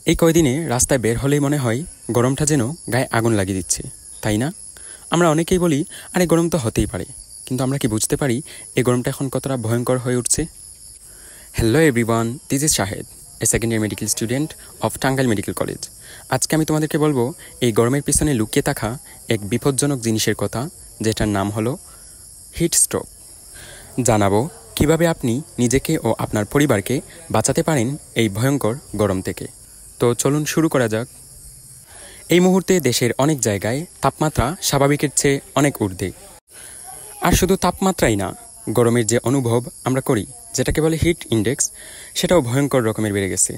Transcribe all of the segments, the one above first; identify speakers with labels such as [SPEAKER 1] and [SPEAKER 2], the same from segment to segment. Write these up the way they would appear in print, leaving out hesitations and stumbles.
[SPEAKER 1] এই কয়দিনে রাস্তায় বের হলেই মনে হয় গরমটা যেন গায়ে আগুন লাগিয়ে দিচ্ছে, তাই না? আমরা অনেকেই বলি, আরে গরম তো হতেই পারে, কিন্তু আমরা কি বুঝতে পারি এই গরমটা এখন কতটা ভয়ঙ্কর হয়ে উঠছে? Hello everyone, this is Shahed, A second year medical student of Tangail medical college. আজকে আমি তোমাদেরকে বলবো এই গরমের পিছনে লুকিয়ে থাকা এক বিপজ্জনক জিনিসের কথা, যেটার নাম হলো হিট স্ট্রোক। জানাবো কিভাবে আপনি নিজেকে ও আপনার পরিবারকে বাঁচাতে পারেন এই ভয়ঙ্কর গরম থেকে। তো চলুন শুরু করা যাক। এই মুহূর্তে দেশের অনেক জায়গায় তাপমাত্রা স্বাভাবিকের চেয়ে অনেক ঊর্ধ্বে। আর শুধু তাপমাত্রাই না, গরমের যে অনুভব আমরা করি, যেটাকে বলে হিট ইন্ডেক্স, সেটাও ভয়ঙ্কর রকমের বেড়ে গেছে।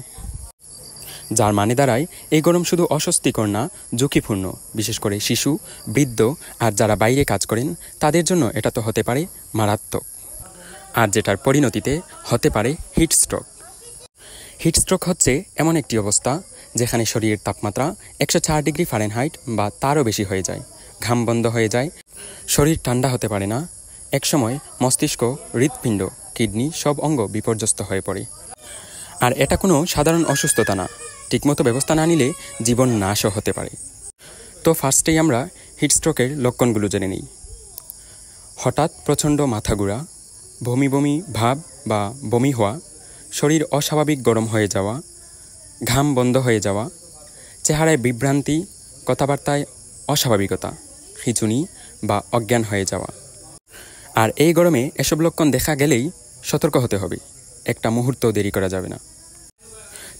[SPEAKER 1] যার মানে দাঁড়ায় এই গরম শুধু অস্বস্তিকর না, ঝুঁকিপূর্ণ। বিশেষ করে শিশু, বৃদ্ধ আর যারা বাইরে কাজ করেন তাদের জন্য এটা তো হতে পারে মারাত্মক। আর যেটার পরিণতিতে হতে পারে হিট স্ট্রোক। হিট স্ট্রোক হচ্ছে এমন একটি অবস্থা যেখানে শরীরের তাপমাত্রা 104 ডিগ্রি ফারেনহাইট বা তারও বেশি হয়ে যায়, ঘাম বন্ধ হয়ে যায়, শরীর ঠান্ডা হতে পারে না, একসময় মস্তিষ্ক, হৃৎপিণ্ড, কিডনি সব অঙ্গ বিপর্যস্ত হয়ে পড়ে। আর এটা কোনো সাধারণ অসুস্থতা না, ঠিকমতো ব্যবস্থা না নিলে জীবন নাশও হতে পারে। তো ফার্স্টেই আমরা হিট স্ট্রোকের লক্ষণগুলো জেনে নিই। হঠাৎ প্রচণ্ড মাথা ঘোরা, বমি বমি ভাব বা বমি হওয়া, শরীর অস্বাভাবিক গরম হয়ে যাওয়া, ঘাম বন্ধ হয়ে যাওয়া, চেহারায় বিভ্রান্তি, কথাবার্তায় অস্বাভাবিকতা, খিঁচুনি বা অজ্ঞান হয়ে যাওয়া। আর এই গরমে এসব লক্ষণ দেখা গেলেই সতর্ক হতে হবে, একটা মুহূর্ত দেরি করা যাবে না।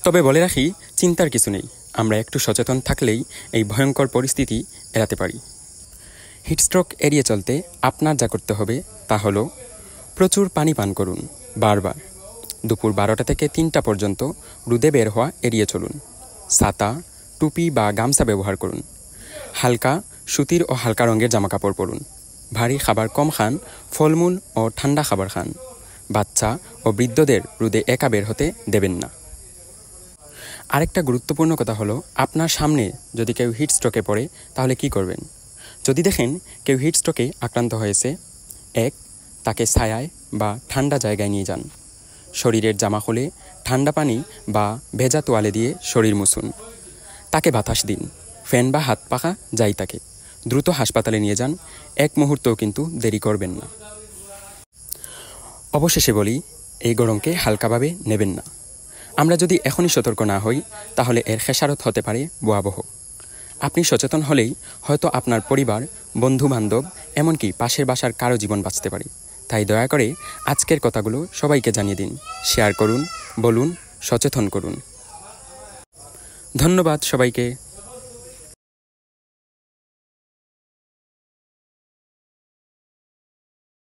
[SPEAKER 1] তবে বলে রাখি, চিন্তার কিছু নেই, আমরা একটু সচেতন থাকলেই এই ভয়ঙ্কর পরিস্থিতি এড়াতে পারি। হিটস্ট্রোক এড়িয়ে চলতে আপনার যা করতে হবে তা হলো প্রচুর পানি পান করুন বারবার। দুপুর 12টা থেকে 3টা পর্যন্ত রোদে বের হওয়া এড়িয়ে চলুন। ছাতা, টুপি বা গামছা ব্যবহার করুন। হালকা সুতির ও হালকা রঙের জামাকাপড় পরুন। ভারী খাবার কম খান, ফলমূল ও ঠান্ডা খাবার খান। বাচ্চা ও বৃদ্ধদের রোদে একা বের হতে দেবেন না। আরেকটা গুরুত্বপূর্ণ কথা হলো, আপনার সামনে যদি কেউ হিট স্ট্রোকে পড়ে তাহলে কি করবেন? যদি দেখেন কেউ হিট স্ট্রোকে আক্রান্ত হয়েছে, 1, তাকে ছায়ায় বা ঠান্ডা জায়গায় নিয়ে যান। শরীরের জামা খুলে ঠান্ডা পানি বা ভেজা তোয়ালে দিয়ে শরীর মুছুন। তাকে বাতাস দিন, ফ্যান বা হাত পাখা যাই তাকে। দ্রুত হাসপাতালে নিয়ে যান, এক মুহূর্তও কিন্তু দেরি করবেন না। অবশেষে বলি, এই গরমকে হালকাভাবে নেবেন না। আমরা যদি এখনই সতর্ক না হই তাহলে এর খেসারত হতে পারে ভয়াবহ। আপনি সচেতন হলেই হয়তো আপনার পরিবার, বন্ধু বান্ধব, এমনকি পাশের বাসার কারো জীবন বাঁচতে পারে। তাই দয়া করে আজকের কথাগুলো সবাইকে জানিয়ে দিন, শেয়ার করুন, বলুন, সচেতন করুন। ধন্যবাদ সবাইকে।